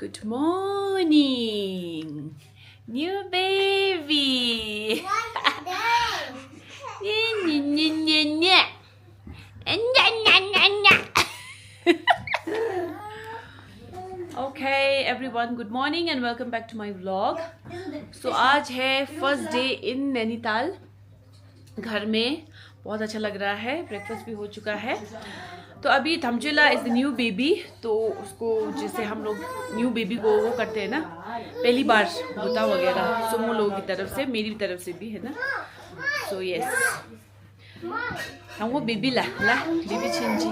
Good morning, new baby. Okay, everyone. Good morning and welcome back to my vlog. So आज है first day in Nainital. घर में बहुत अच्छा लग रहा है. ब्रेकफास्ट भी हो चुका है. तो अभी धमचुला इज द न्यू बेबी. तो उसको जैसे हम लोग न्यू बेबी को वो करते हैं ना, पहली बार होता वगैरह सुमो लोगों की तरफ से, मेरी तरफ से भी है ना. सो यस, हमको बेबी ला बेबी छिंजी.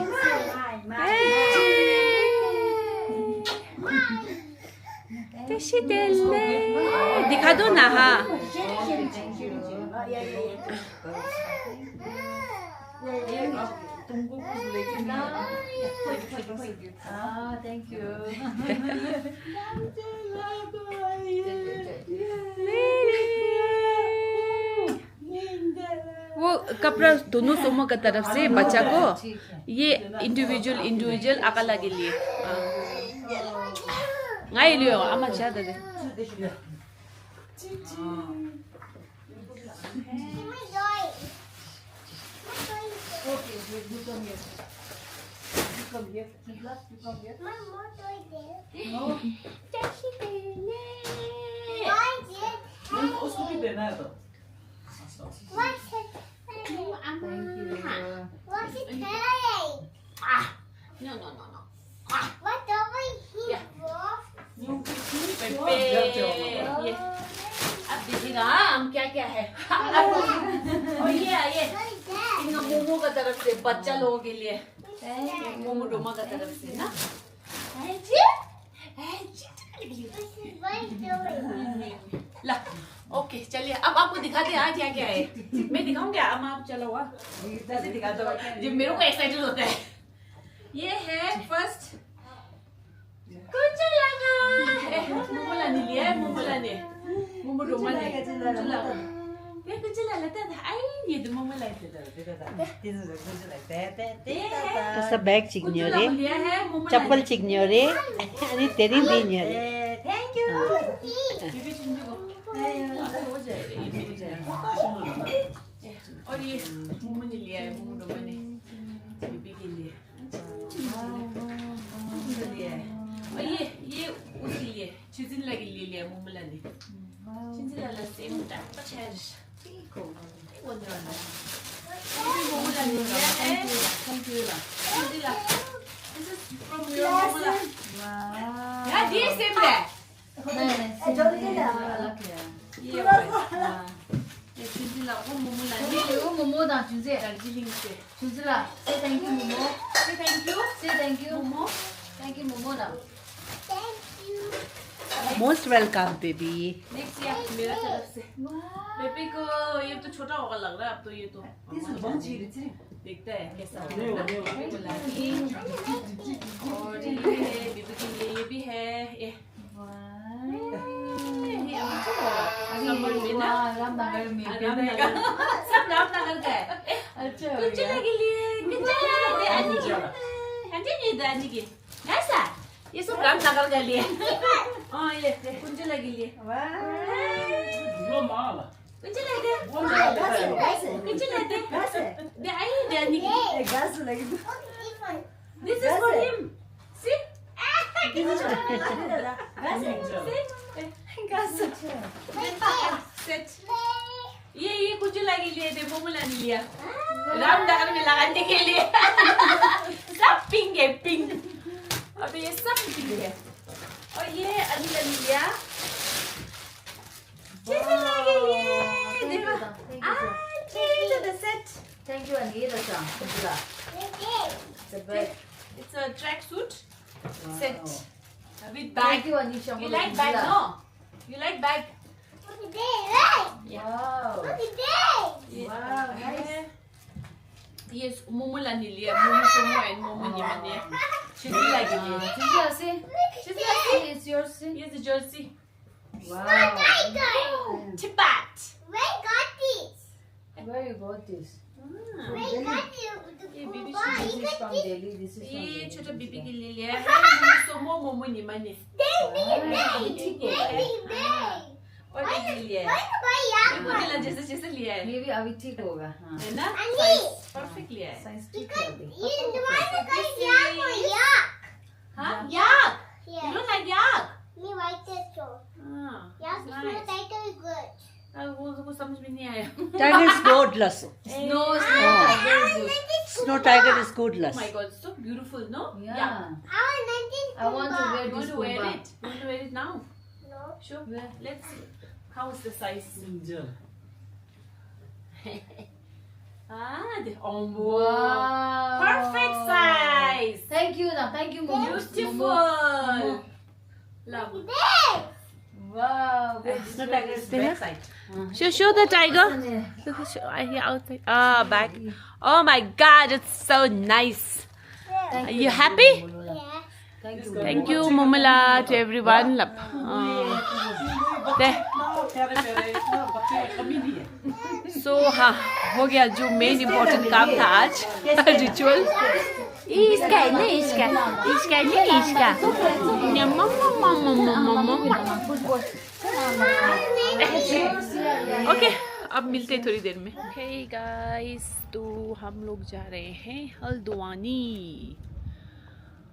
दिखा दो ना. हाँ, तुमको थैंक यू. वो कपड़ा दोनों सोमो का तरफ से बच्चा को ये इंडिविजुअल अकला के लिए ngay liều ama cha de उसको भी देना है तो. No. What over here, ये अब देखिएगा हम क्या क्या है. और ये इनका मोमो का तरफ से बच्चा लोगों के लिए मोमो डोमा का तरफ से ना. ला ओके चलिए, अब आपको दिखाते हैं क्या क्या है. मैं दिखाऊं क्या? अब आप चलो कैसे दिखाते हो जब मेरे को एक्साइटेड होता है. ये है फर्स्ट कुछ लगा मोमो लाने लिया है. मोमो डोमा ने ये कुछ लाता था. आई ये तो मोमो लाते थे. कसा बैग चिक्न्यो रे, लिया है मोमो चप्पल चिक्न्यो रे अनि तेरी दिन्यो रे. Thank you. बीबी चिंजू को हो जाएगा, ये मिल जाएगा. और ये मोमो ने लिया है, मोमो डोमा ने बीबी के लिए लिया है. और ये उसके लिए चिंजिला के लिए लिया मोमोला ने. चिंजिला सेम टाइप का चेयर 원더라나. 모모라 लिया है. थैंक यू ला. Chinchilla this is from your momola. 야 뒤에 쌤래. 네. ये चिंजिला को मोमोला ने. 이거 뭐뭐다 주세. दार्जिलिंग से. 주슬아. Say thank you 모모. Say thank you. Say thank you. Momo. Thank you 모모다. Most welcome baby. Next ये मेरा तरफ से बेबी को. ये तो छोटा होगा लग रहा है अब तो. ये तो देखता है कैसा होगा. और ये है बेबी के लिए, ये भी है. ये नंबर में ना रामनगर में सब रामनगर का है. अच्छा कुछ लगे लिए कुछ लगे आने की ऐसा. ये सब रामनगर का लिए. हाँ ये कुछ लगे लिए. Lo mala. कुछ लगे कुछ लगे दे आई जाने की. This is for him. See? Set. ये कुछ लगे लिए थे, मोमो लाने लिया रामनगर में लगाने के लिए. सब पिंक है, पिंक. अभी ये सब पिंक है. और ये अनिला ने लिया चिंजिला के लिए. देखो chinchilla the set. Thank you Anita Chan. 주슬아. It's a bag. It's a track suit set with Thank bag. you Anisha. You like bag, no? You like bag? Wow. Wow, nice. Yes, momo लाने लिया. मोमो सोमो and momo निमने चिंजिला के लिए. 주슬아 say. चिंजिला It's yours. Say. here's the jersey. Wow. Tipat. Where you got this? ये छोटा बीबी के लिए लिया है। सोमो मोमो निमाने और ये लिया है मोटेला जैसे जैसे लिया है ये भी अभी ठीक होगा। हाँ है ना परफेक्ट लिया है। साइज ठीक कर दी। हाँ याक you don't like yak Me like this too. हाँ Yeah, it's nice। not tighter is good. वो समझ में नहीं आया। Tiger is good, Lasso. No, it's not very good. Snow tiger is good, Oh Lasso. my god, so beautiful, no? Yeah. I I want to wear You want this to wear Kumba. it? You want to wear it now? No. Sure. Let's see. How is the size? Angel. Oh, Wow. perfect size. Thank you now. Thank you, Momo. Beautiful. Love. Wow. Snow tiger is back side. Show the tiger. Here outside. Ah, back. Oh my God, it's so nice. Are you happy? Yeah. Thank you. Thank you, Momala, to everyone. There. प्यारे प्यारे इतना बच्चे कमी नहीं है। So हाँ हो गया जो मेन इम्पोर्टेंट काम था आज रिचुअल। इसका नहीं इसका इसका नहीं इसका ओके अब मिलते हैं थोड़ी देर में। ओके गाइस तो हम लोग जा रहे हैं हल्द्वानी।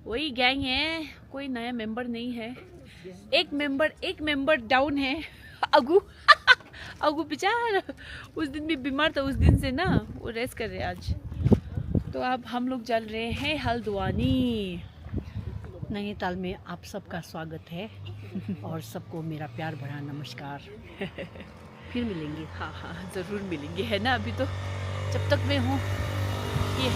वही गैंग है, कोई नया मेंबर नहीं है। एक मेंबर डाउन है, अगू अगू बेचारा उस दिन भी बीमार था, उस दिन से ना वो रेस्ट कर रहे हैं आज। तो अब हम लोग चल रहे हैं हल्द्वानी। नैनीताल में आप सबका स्वागत है और सबको मेरा प्यार भरा नमस्कार। फिर मिलेंगे। हाँ हाँ ज़रूर मिलेंगे, है ना। अभी तो जब तक मैं हूँ ये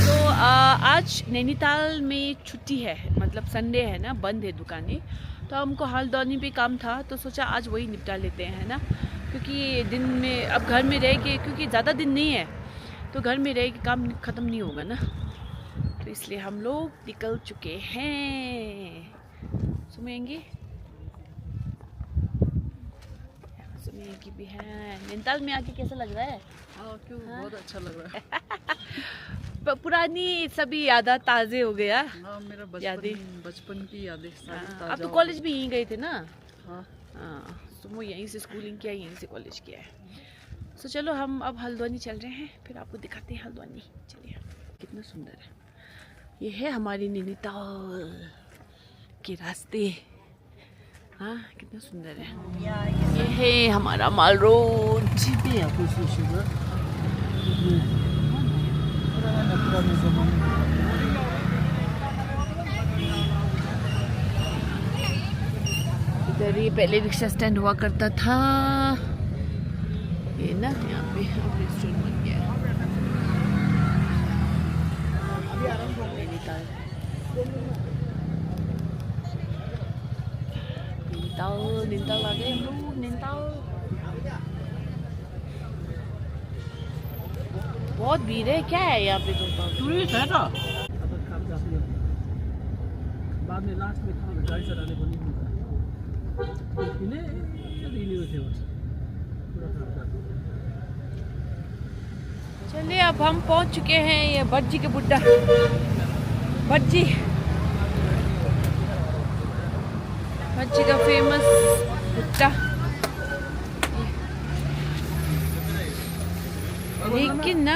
तो आज नैनीताल में छुट्टी है, मतलब संडे है ना, बंद है दुकानें। तो हमको हल्द्वानी पे काम था तो सोचा आज वही निपटा लेते हैं, है ना। क्योंकि दिन में अब घर में रह के, क्योंकि ज़्यादा दिन नहीं है तो घर में रह के काम ख़त्म नहीं होगा ना, तो इसलिए हम लोग निकल चुके हैं। सुमेंगे की भी है। नैनीताल में आके कैसा लग रहा है? हाँ क्यों, बहुत अच्छा लग रहा है। पुरानी सभी यादें ताज़े हो गया। हाँ मेरा बचपन की यादें सारी अब ताजा तो हो कॉलेज भी यहीं गए थे ना। हाँ हाँ तो वो यहीं से स्कूलिंग किया, यहीं से कॉलेज किया है। तो चलो हम अब हल्द्वानी चल रहे हैं, फिर आपको दिखाते हैं हल्द्वानी। चलिए कितना सुंदर है, ये है हमारी नैनीताल के रास्ते। हाँ कितना सुंदर है। ये है हमारा माल रोड। इधर ही पहले रिक्शा स्टैंड हुआ करता था, ये ना यहाँ पे अब रेस्टोरेंट बन गया है। नैनीताल नैनीताल आ गए हम लोग। नैनीताल बहुत भीड़ है, क्या है यहाँ पे? तो टूरिस्ट है ना। बाद में लास्ट में कहाँ गाड़ी चलाने को नहीं मिलता। चलिए अब हम पहुंच चुके हैं ये भज्जी के बुड्ढा। भज्जी का फेमस बुड्ढा। लेकिन ना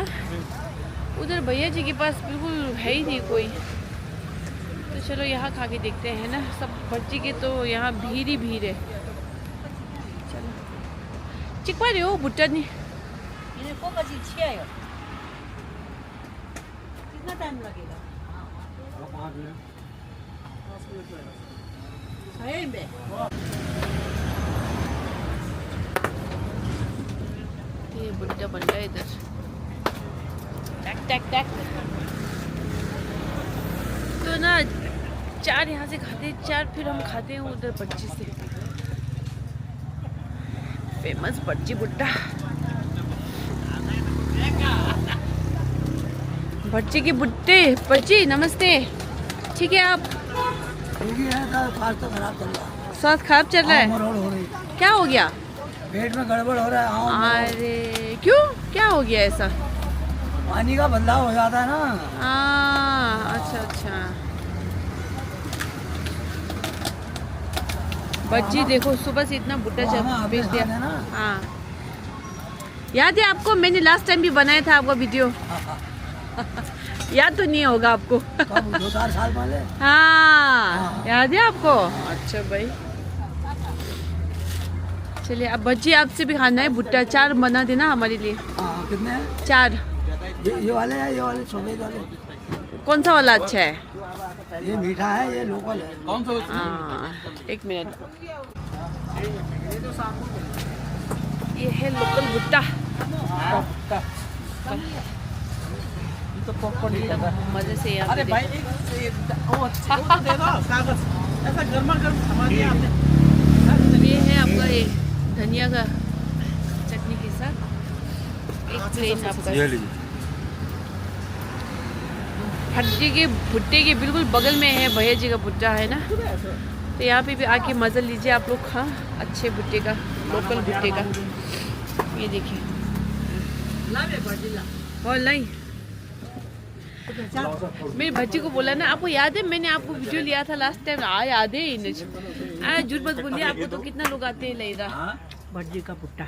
उधर भैया जी के पास बिल्कुल है ही नहीं कोई, तो चलो यहाँ खा के देखते हैं ना। सब भज्जी के तो यहाँ भीड़ ही भीड़ है। चलो चिकवा रहे हो बुट्टा नहीं। कितना टाइम लगेगा? ये बुड्ढा बन गया इधर। टैक टैक टैक। तो ना 4 यहाँ से खाते हैं, 4 फिर हम खाते हैं उधर भज्जी से। फेमस भज्जी बुड्ढा। भज्जी के बुड्ढे। भज्जी नमस्ते, ठीक है आप? स्वास्थ्य खराब चल रहा है? क्या हो गया? पेट में गड़बड़ हो रहा है। अरे क्यों क्या हो गया ऐसा? पानी का बदलाव हो जाता है ना। अच्छा अच्छा। बच्ची देखो सुबह से इतना भुट्टा बेच दिया। हाँ याद है आपको, मैंने लास्ट टाइम भी बनाया था आपका वीडियो। याद तो नहीं होगा आपको। कब 2-4 साल पहले? हाँ याद है आपको? अच्छा भाई चलिए, अब बच्ची आपसे भी खाना है भुट्टा। 4 बना देना हमारे लिए। कितने हैं? 4। ये वाले हैं, ये वाले छोटे वाले। कौन सा वाला अच्छा है? ये मीठा है, ये लोकल है। कौन सा? हाँ 1 मिनट। ये है लोकल भुट्टा। तो पॉपकॉर्न ही लगा। मजे से यहाँ पे भाई दे दो कागज, ऐसा गर्मा गर्म सामान दिया आपने। ये है आपका ये धनिया का चटनी के साथ एक प्लेट आपका। भुट्टे के बिल्कुल बगल में है भैया जी का भुट्टा है ना, तो यहाँ पे भी आके मज़ा लीजिए आप लोग। हाँ अच्छे भुट्टे का, लोकल भुट्टे का। ये देखिए और नहीं, मेरी बच्ची को बोला ना, आपको याद है मैंने आपको वीडियो लिया था लास्ट टाइम? याद है इन्हें। झूठ मत बोलिए, आपको तो कितना लोग आते हैं लेदा भटजी का भुट्टा।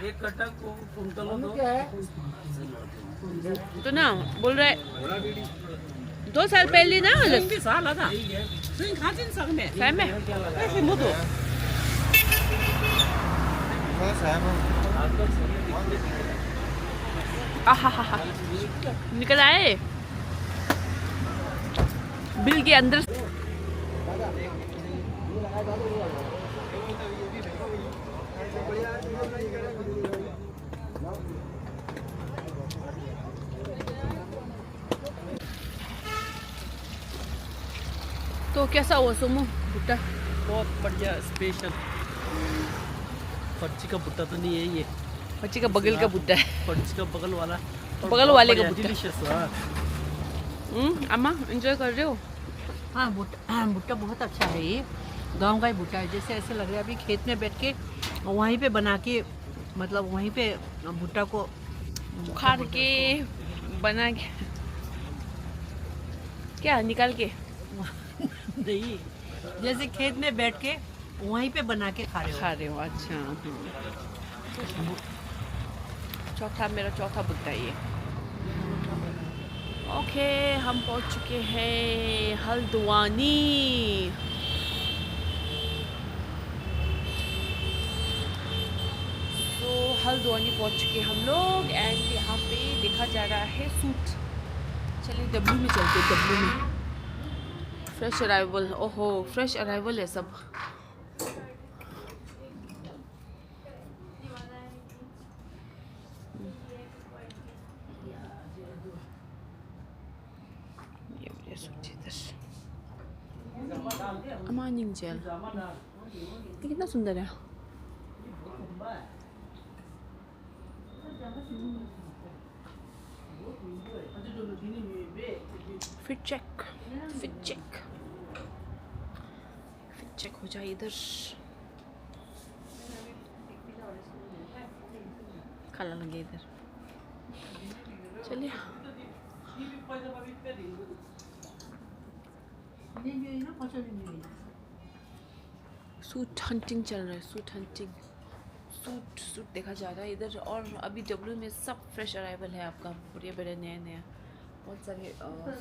तो ना बोल रहे 2 साल पहले ना निकल आए बिल के अंदर। तो कैसा हुआ सोमू भुट्टा? बहुत बढ़िया, स्पेशल। फर्ची का भुट्टा तो नहीं है ये, बच्ची का बगल का भुट्टा है। फर्ची का बगल वाला, बगल वाले का भुट्टा। डिलीशियस। अम्मा एंजॉय कर रहे हो? हाँ भुट्टा बहुत अच्छा है। ये गांव का ही भुट्टा है, जैसे ऐसे लग रहा है अभी खेत में बैठ के वहीं पे बना के, मतलब वहीं पे भुट्टा को उखाड़ के बना के क्या निकाल के नहीं, जैसे खेत में बैठ के वहीं पे बना के खा रहे हो। अच्छा चौथा, मेरा चौथा भुट्टा ये। ओके हम पहुंच चुके हैं हल्द्वानी। तो हल्द्वानी पहुंच चुके हम लोग एंड यहाँ पे देखा जा रहा है सूट। चलिए डब्ल्यू में चलते, डब्ल्यू में। फ्रेश अराइवल, ओहो फ्रेश अराइवल है सब। अमानिंग जेल, ये कितना सुंदर है। Fit check, fit check, fit check हो जाए इधर। काला लगे इधर। चलिए सूट हंटिंग चल रहा है, सूट हंटिंग। सूट देखा जा रहा है इधर। और अभी डब्ल्यू में सब फ्रेश अराइवल है आपका, बढ़िया बढ़िया नया नया बहुत सारे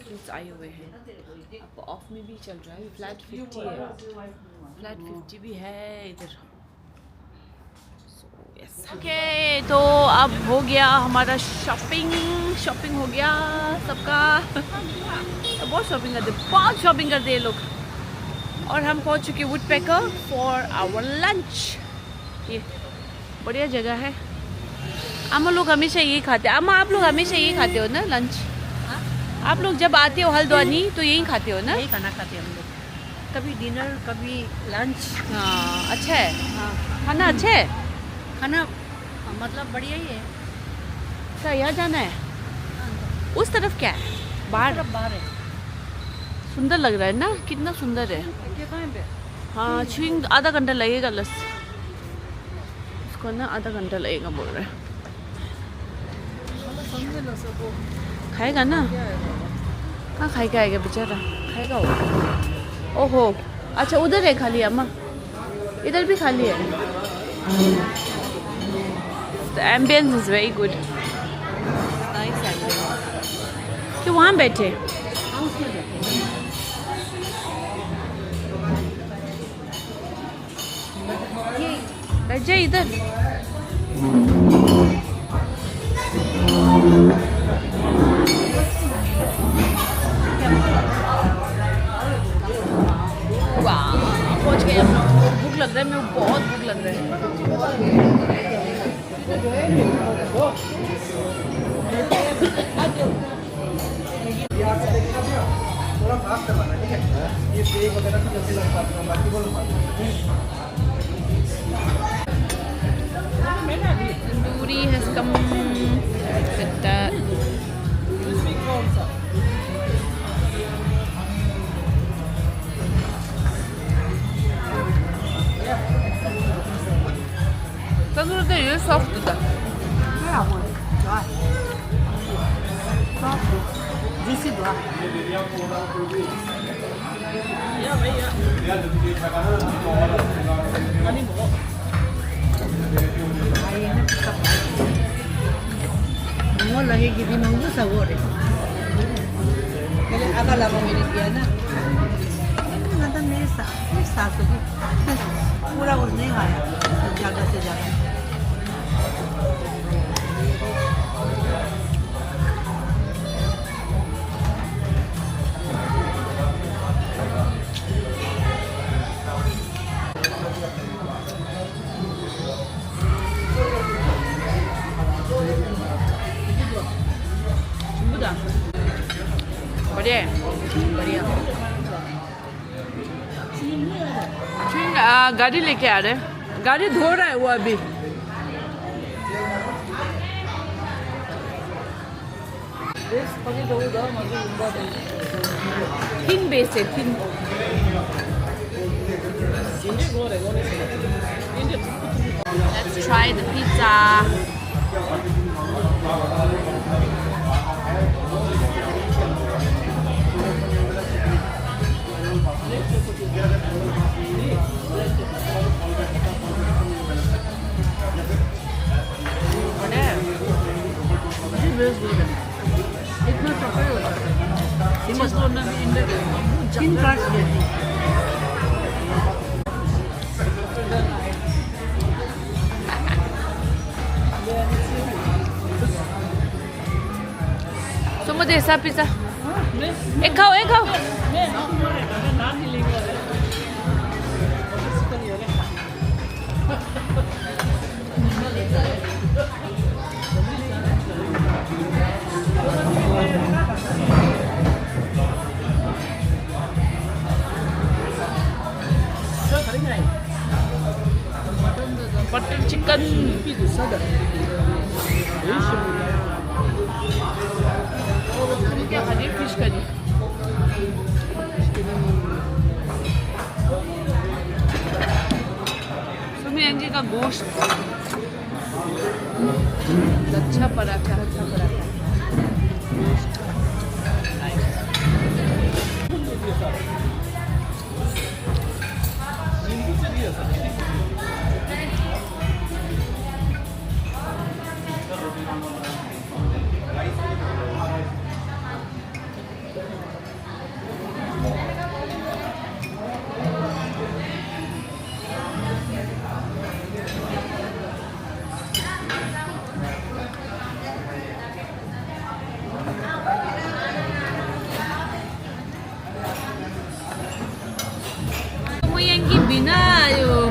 सूट्स आए हुए हैं। आपको ऑफ में भी चल रहा है, फ्लैट 50 है, फ्लैट 50 भी है इधर। ओके तो अब हो गया हमारा शॉपिंग हो गया सबका। बहुत शॉपिंग करते, बहुत शॉपिंग करते हैं लोग। और हम पहुंच चुके वुडपेकर फॉर आवर लंच। ये बढ़िया जगह है। अम्मा लोग हमेशा यही खाते हैं। अम्मा आप लोग हमेशा यही खाते हो ना लंच? आप लोग जब आते हो हल्द्वानी तो यही खाते हो ना? यही खाना खाते हैं हम लोग, कभी डिनर कभी लंच। हाँ अच्छा है। हाँ खाना अच्छा है, खाना मतलब बढ़िया ही है। क्या यहाँ जाना है? उस तरफ क्या है? बाहर है। सुंदर लग रहा है ना, कितना सुंदर है। ये कहाँ पे? हाँ स्विंग आधा घंटा लगेगा लस, उसको ना आधा घंटा लगेगा बोल रहे हैं। खाएगा ना, कहाँ खाए के आएगा बेचारा, खाएगा वो। ओहो अच्छा उधर है खाली अम्मा, इधर भी खाली है। The ambience is very good. Nice angle. कि वहाँ बैठे बैठ जाए इधर। वाह पहुँच गए हम लोग। भूख लग रहा है, मेरे को बहुत भूख लग रहा है। Tandoori has come with that. Tandoori is really soft today. Juicy दुआ mau lagi gini mau sahur kalau agak lama ini dia na nada nesa तो पूरा कुछ नहीं खाया ज़्यादा से ज़्यादा बढ़िया है, बढ़िया गाड़ी लेके आ रहे हैं, गाड़ी धो रहा है वो अभी। थिन बेस है, thin. Let's try the pizza. इतना सफर होता है तीन कार्ड्स देती Semua deh, pizza. Kau. Butter chicken. क्या खाली फिश करी। सुमी का गोश्त, अच्छा पराठा। की बिना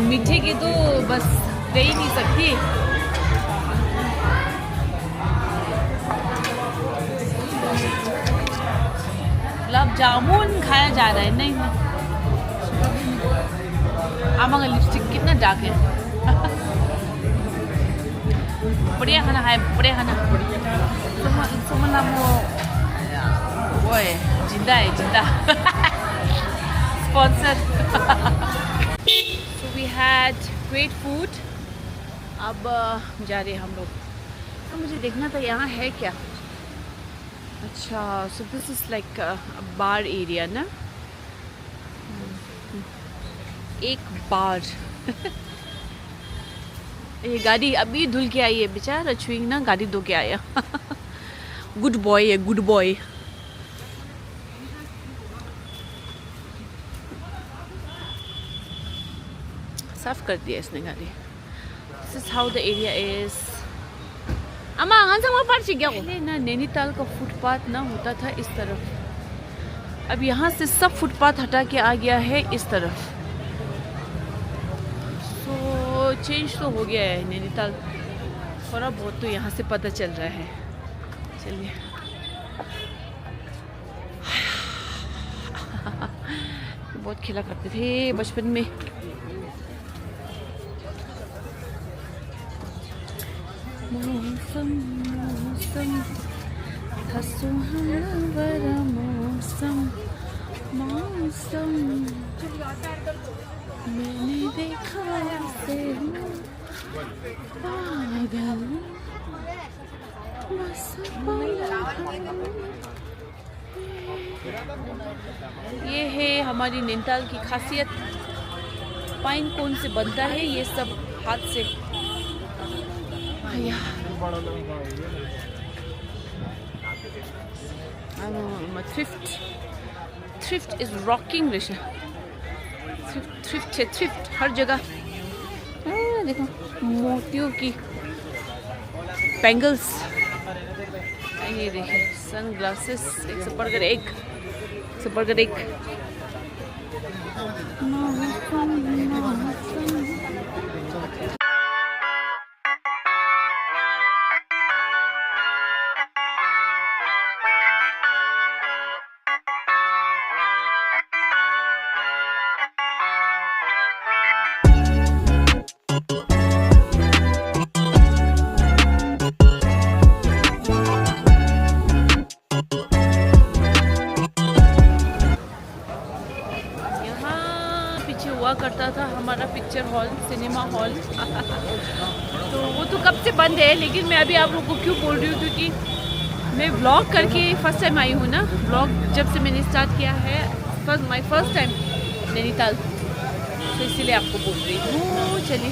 मीठे के तो बस रह ही नहीं सकती। गुलाब जामुन खाया जा रहा है। नहीं आमा का लिपस्टिक कितना डार्क है। बढ़िया खाना है, बढ़िया खाना। सुमन वो है, जिंदा है, जिंदा। Sponsor. So we had great food. अब जा रहे हम लोग। तो मुझे देखना था यहाँ है क्या। अच्छा, so this is like bar area ना, एक बार। ये गाड़ी अभी धुल के आई है, बेचारा छुईंग ना गाड़ी धो के आया। गुड बॉय है, गुड बॉय। साफ कर दिया इसने गाड़ी। This is how the area is. अम्मा पहले ना नैनीताल का फुटपाथ ना होता था इस तरफ, अब यहाँ से सब फुटपाथ हटा के आ गया है इस तरफ। सो चेंज तो हो गया है नैनीताल, थोड़ा बहुत तो यहाँ से पता चल रहा है। चलिए बहुत खेला करते थे बचपन में। मौसम मौसम था सुहावरा मौसम मौसम, मैंने देखा से पागल बस ये है हमारी नैनीताल की खासियत। पाइन कोन से बनता है ये सब हाथ से। Thrift is rocking Risha. Thrift है, थ्रिफ्ट हर जगह। देखो मोतियों की बैंगल्स, ये देखिए सन ग्लासेस 100 पर एक, 100 पर एक। हुआ करता था हमारा पिक्चर हॉल, सिनेमा हॉल। तो वो तो कब से बंद है, लेकिन मैं अभी आप लोगों को क्यों बोल रही हूँ, क्योंकि मैं व्लॉग करके फर्स्ट टाइम आई हूँ ना। व्लॉग जब से मैंने स्टार्ट किया है, माई फर्स्ट टाइम नैनीताल, तो इसीलिए आपको बोल रही हूँ। चलिए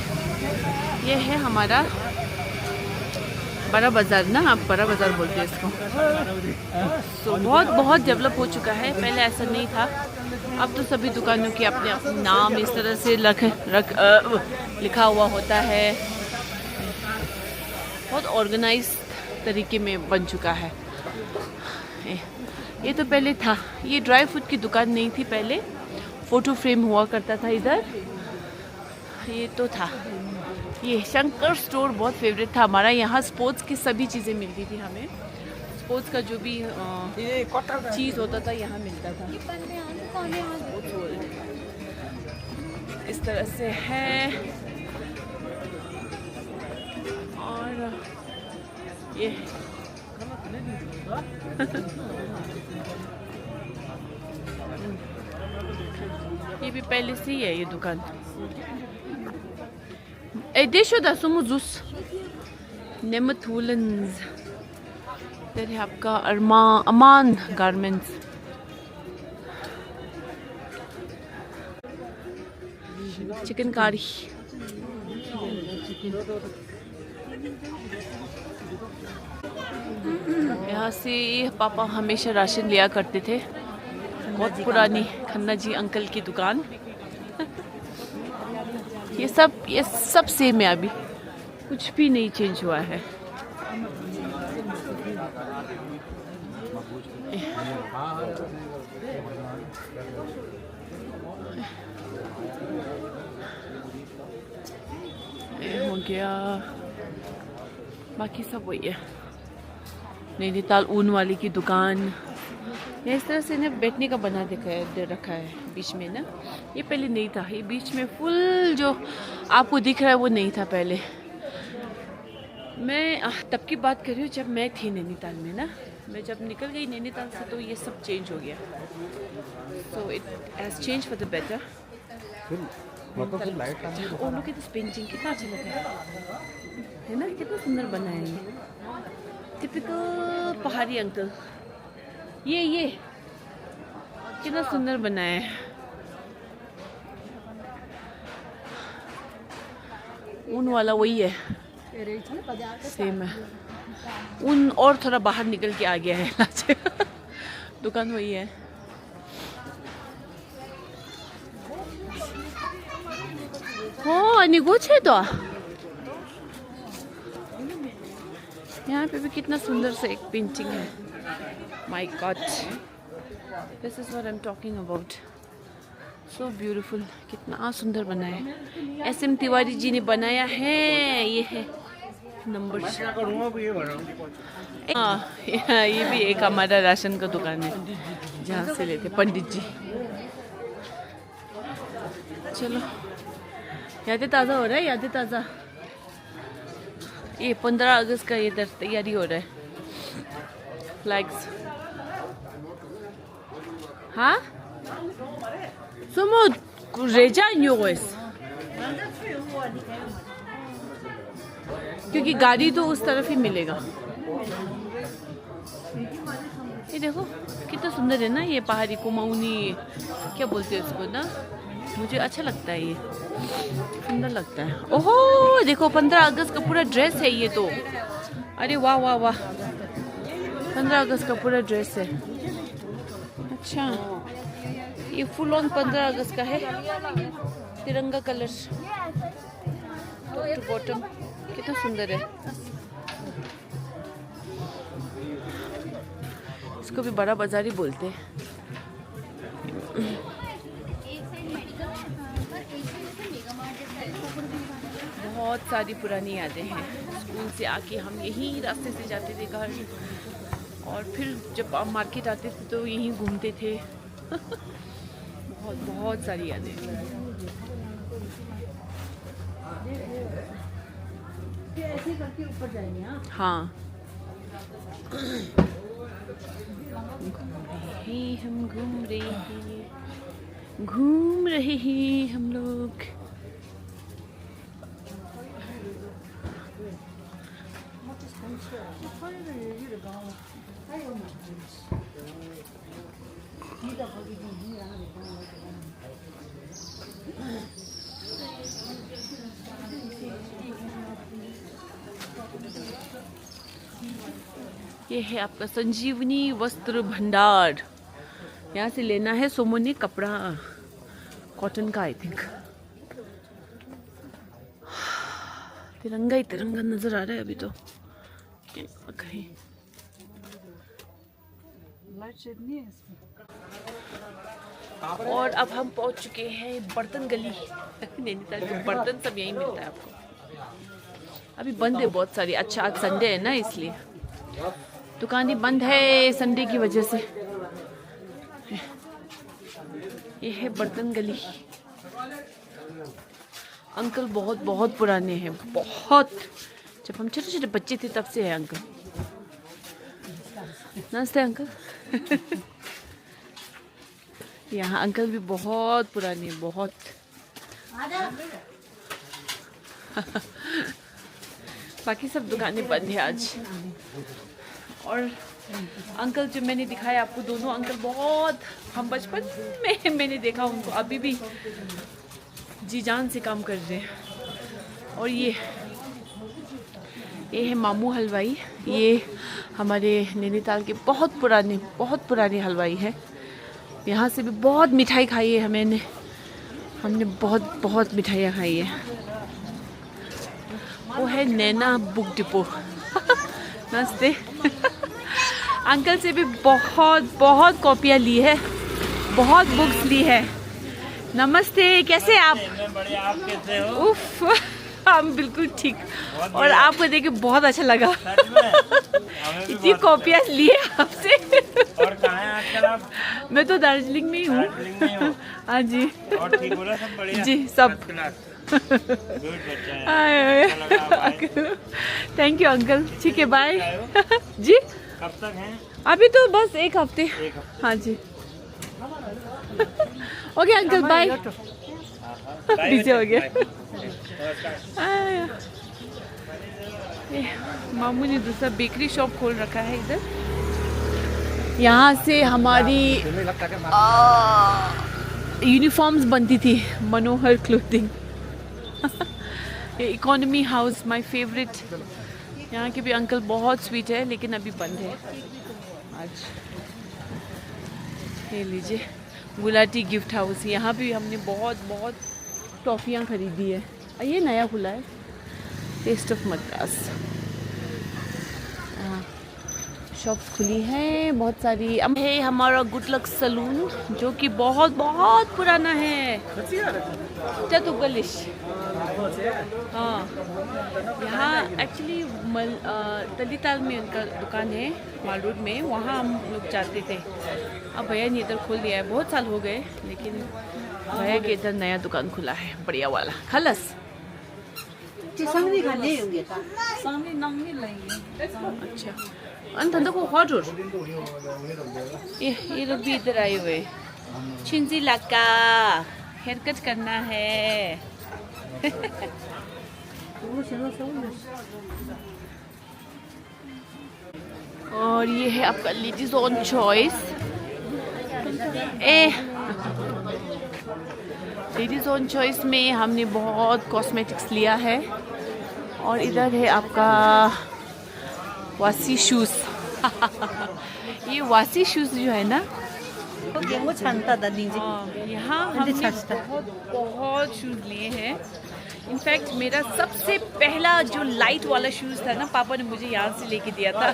ये है हमारा बड़ा बाज़ार ना, आप बड़ा बाज़ार बोलते हैं इसको। तो बहुत डेवलप हो चुका है, पहले ऐसा नहीं था। अब तो सभी दुकानों के अपने अपने नाम इस तरह से लिखा हुआ होता है। बहुत ऑर्गेनाइज तरीके में बन चुका है। ये तो पहले था, ये ड्राई फ्रूट की दुकान नहीं थी पहले, फ़ोटो फ्रेम हुआ करता था इधर। ये तो था, ये शंकर स्टोर बहुत फेवरेट था हमारा। यहाँ स्पोर्ट्स की सभी चीज़ें मिलती थी हमें, स्पोर्ट्स का जो भी चीज़ होता था यहाँ मिलता था। इस तरह से है। और ये ये भी पहले से ही है ये दुकान। Deixa eu dar, somos os Nematulans। इधर है आपका अमान गारमेंट्स। चिकन कारी, यहाँ से पापा हमेशा राशन लिया करते थे। बहुत पुरानी खन्ना जी अंकल की दुकान। ये सब सेम है, अभी कुछ भी नहीं चेंज हुआ है। ये हो गया, बाकी सब वही है। नैनीताल ऊन वाली की दुकान। इस तरह से ना बैठने का बना दे रखा है बीच में ना, ये पहले नहीं था। ये बीच में फुल जो आपको दिख रहा है वो नहीं था पहले। मैं तब की बात कर रही हूँ जब मैं थी नैनीताल में ना। मैं जब निकल गई नैनीताल से तो ये सब चेंज हो गया। So it has change for the better. और लोग इस पेंटिंग कितना अच्छा लगा है ना, कितना सुंदर बना है ये। टिपिकल पहाड़ी अंकल ये कितना सुंदर बनाया है। ऊन वाला वही है, सेम है। ऊन और थोड़ा बाहर निकल के आ गया है लाचे। दुकान वही है। तो यहाँ पे भी कितना सुंदर सा एक पेंटिंग है। My God, this is what I am talking about. So beautiful, कितना सुंदर बना है। SM तिवारी जी ने बनाया है। ये है नंबर। हाँ, ये भी एक हमारा राशन का दुकान है जहाँ से लेते पंडित जी। चलो, यादें ताज़ा हो रहा है, यादें ताज़ा। ये 15 अगस्त का इधर तैयारी हो रहा है। फ्लैग्स। हाँ Sumut reja nyoes, क्योंकि गाड़ी तो उस तरफ ही मिलेगा। ये देखो कितना सुंदर है ना, ये पहाड़ी कुमाऊनी क्या बोलते हैं इसको ना, मुझे अच्छा लगता है, ये सुंदर लगता है। ओहो देखो 15 अगस्त का पूरा ड्रेस है ये तो। अरे वाह वाह वाह, 15 अगस्त का पूरा ड्रेस है। अच्छा, ये फुल ऑन 15 अगस्त का है, तिरंगा कलर टॉप टू बॉटम, कितना सुंदर है। इसको भी बड़ा बाजार ही बोलते हैं। बहुत सारी पुरानी यादें हैं। स्कूल से आके हम यही रास्ते से जाते थे घर, और फिर जब आप मार्केट आते थे तो यहीं घूमते थे। बहुत बहुत सारी यादें। हाँ, घूम रहे हैं हम लोग। ये है आपका संजीवनी वस्त्र भंडार। यहाँ से लेना है सोमोनी कपड़ा, कॉटन का आई थिंक। तिरंगा ही तिरंगा नजर आ रहा है अभी तो कहीं। और अब हम पहुंच चुके हैं बर्तन गली। नैनीताल के बर्तन सब यहीं मिलता है आपको। अभी बंद है बहुत सारी। अच्छा, आज संडे है ना, इसलिए दुकानें बंद है संडे की वजह से। ये है बर्तन गली। अंकल बहुत बहुत पुराने हैं, बहुत। जब हम छोटे छोटे बच्चे थे तब से है अंकल। नमस्ते अंकल। यहाँ अंकल भी बहुत पुराने, बहुत। बाकी सब दुकानें बंद है आज। और अंकल जो मैंने दिखाया आपको, दोनों अंकल बहुत, हम बचपन में मैंने देखा उनको, अभी भी जी जान से काम कर रहे हैं। और ये है मामू हलवाई। ये हमारे नैनीताल के बहुत पुराने हलवाई है। यहाँ से भी बहुत मिठाई खाई है हमने बहुत मिठाइयाँ खाई है। वो है नैना बुक डिपो। नमस्ते। अंकल से भी बहुत कॉपियाँ ली है, बहुत बुक्स ली है। नमस्ते, कैसे आप? बढ़िया, आप कैसे हो? उफ, हम बिल्कुल ठीक। और आपको देख के बहुत अच्छा लगा। इतनी कॉपियाँ ली है आपसे। और कहाँ हैं आजकल आप? मैं तो दार्जिलिंग में ही हूँ। हाँ जी। और ठीक हो रहा सब? बढ़िया जी, सब। गुड बच्चा है। Thank you uncle. ठीक है, बाय। जी, कब तक हैं? अभी तो बस एक हफ्ते। हाँ जी। Okay uncle, bye. बिजी हो गया। मामू ने दूसरा बेकरी शॉप खोल रखा है इधर। यहाँ से हमारी यूनिफॉर्म्स बनती थी, मनोहर क्लोथिंग। ये इकोनॉमी हाउस माय फेवरेट। यहाँ के भी अंकल बहुत स्वीट है, लेकिन अभी बंद है आज। ये लीजिए, गुलाटी गिफ्ट हाउस। यहाँ भी हमने बहुत टॉफ़ियाँ खरीदी है। ये नया खुला है, टेस्ट ऑफ मद्रास। शॉप्स खुली हैं बहुत सारी। अब है हमारा गुड लक सलून, जो कि बहुत पुराना है। चतुगलिश। हाँ, यहाँ एक्चुअली तलीताल में उनका दुकान है, माल रोड में। वहाँ हम लोग जाते थे। अब भैया ने इधर खोल दिया है, बहुत साल हो गए, लेकिन भैया के इधर नया दुकान खुला है, बढ़िया वाला। खलस अच्छा। अंत को हजुर ये लोग भी इधर आए हुए। छिंजी लक्का हेयर कट करना है। और ये है आपका ladies own choice. Ladies own choice में हमने बहुत कॉस्मेटिक्स लिया है। और इधर है आपका वासी शूज़। ये वासी शूज़ जो है ना, यहाँ हमने बहुत शूज़ लिए हैं। इनफैक्ट मेरा सबसे पहला जो लाइट वाला शूज़ था ना, पापा ने मुझे यहाँ से लेके दिया था।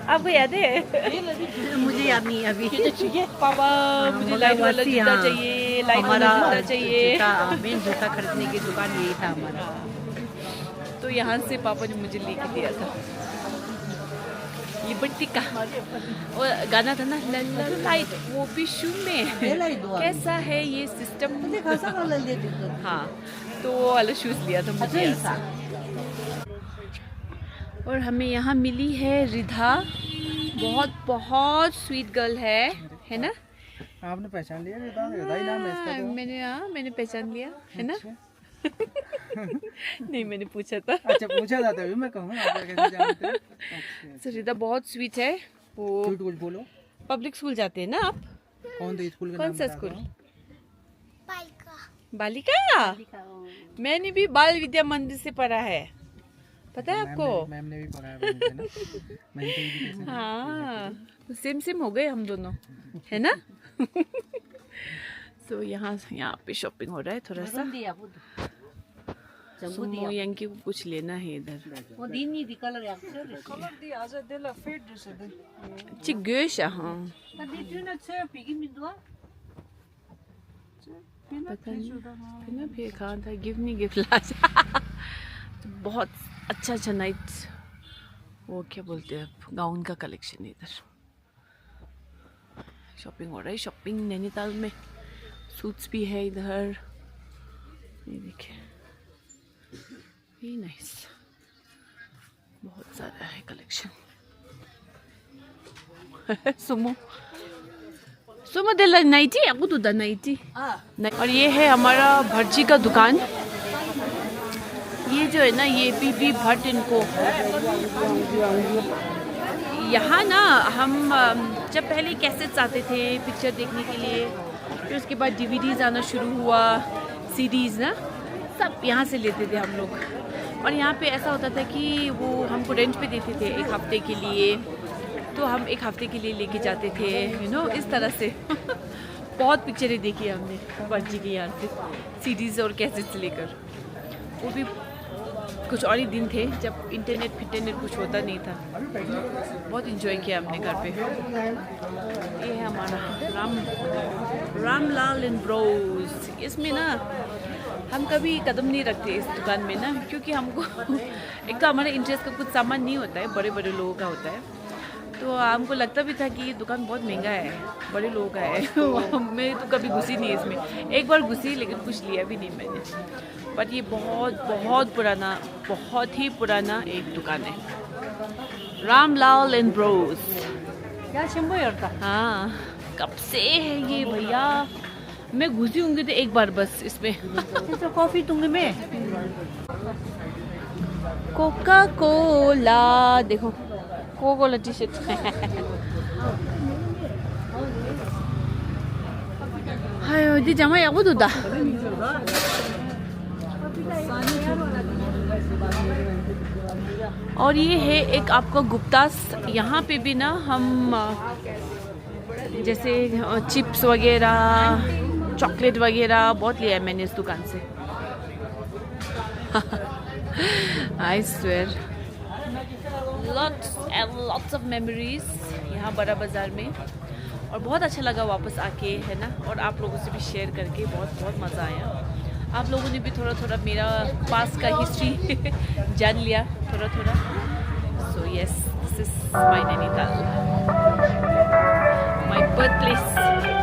आपको याद है? मुझे याद नहीं अभी। ठीक है पापा, मुझे लाइट वाला जूता चाहिए, लाइट वाला जूता चाहिए। मेन जूता खरीदने की दुकान यही था हमारा। तो यहाँ से पापा ने मुझे लेके दिया था। लिबर्टी का और गाना था ना, लाइट, वो भी शू में। कैसा है ये सिस्टम? हाँ, तो वो वाला शूज़ लिया था मुझे। और हमें यहाँ मिली है रिधा, बहुत स्वीट गर्ल है ना? आपने पहचान लिया रिधा? रिधा ही नाम है इसका तो। मैंने पहचान लिया है ना। नहीं, मैंने पूछा था। अच्छा, पूछा था तभी मैं कहूँ आप कैसे जानते हैं। अच्छा। रिधा बहुत स्वीट है। वो कुछ बोलो। पब्लिक स्कूल जाते हैं ना आप? कौन सा स्कूल का कौन नाम सा बता स्कूल? दो। बालिका। मैंने भी बाल विद्या मंदिर से पढ़ा है, पता है आपको? मैम ने भी पढ़ा है। हाँ, सेम हो गए हम दोनों, है ना? तो यहाँ पे शॉपिंग हो रहा है थोड़ा सा। सुमो यंकी को कुछ लेना है इधर। चिगेश हाँ, पता नहीं फिर कहाँ था। गिफ्ट ला। बहुत अच्छा नाइट, वो क्या बोलते हैं गाउन का कलेक्शन है इधर। शॉपिंग हो रहा है, शॉपिंग नैनीताल में। सूट्स भी है इधर, ये देखिए, नाइस, बहुत सारा है कलेक्शन। सुमो दिल नाइटी, आपको तो नाइटी। और ये है हमारा भटजी का दुकान। ये जो है ना, ये पीपी भट्ट इनको। यहाँ ना हम जब पहले कैसेट्स आते थे पिक्चर देखने के लिए, फिर उसके बाद डीवीडीज आना शुरू हुआ, सीडीज़ ना, सब यहाँ से लेते थे हम लोग। और यहाँ पे ऐसा होता था कि वो हमको रेंट पे देते थे 1 हफ्ते के लिए, तो हम 1 हफ्ते के लिए लेके जाते थे, इस तरह से। बहुत पिक्चरें देखी हमने भटजी के यहाँ से, सीडीज़ और कैसेट्स लेकर। वो भी कुछ और ही दिन थे जब इंटरनेट कुछ होता नहीं था। बहुत इंजॉय किया हमने घर पे। ये है हमारा रामलाल एंड ब्रोस। इसमें ना हम कभी कदम नहीं रखते इस दुकान में ना, क्योंकि हमको एक तो हमारे इंटरेस्ट का कुछ सामान नहीं होता है, बड़े लोगों का होता है। तो हमको लगता भी था कि ये दुकान बहुत महंगा है, बड़े लोगों का है। मैं तो कभी घुसी नहीं इसमें, एक बार घुसी लेकिन कुछ लिया भी नहीं मैंने। बट ये बहुत ही पुराना एक दुकान है, रामलाल एंड ब्रोस। क्या शंभू होता? हाँ, कब से है ये भैया, मैं घुसी होंगी तो एक बार बस इसमें। तो कॉफी दूंगी मैं। कोका कोला, देखो कोका कोला टी शर्ट। 아유, 네 잠아 야구도다. और ये है एक आपका गुप्तास। यहाँ पे भी ना हम जैसे चिप्स वगैरह, चॉकलेट वगैरह बहुत लिया है मैंने इस दुकान से। I swear lots of memories यहाँ बड़ा बाज़ार में। और बहुत अच्छा लगा वापस आके, है ना। और आप लोगों से भी शेयर करके बहुत बहुत मज़ा आया। आप लोगों ने भी थोड़ा थोड़ा मेरा पास का हिस्ट्री जान लिया थोड़ा थोड़ा। So yes, this is my Nainital, my birth place.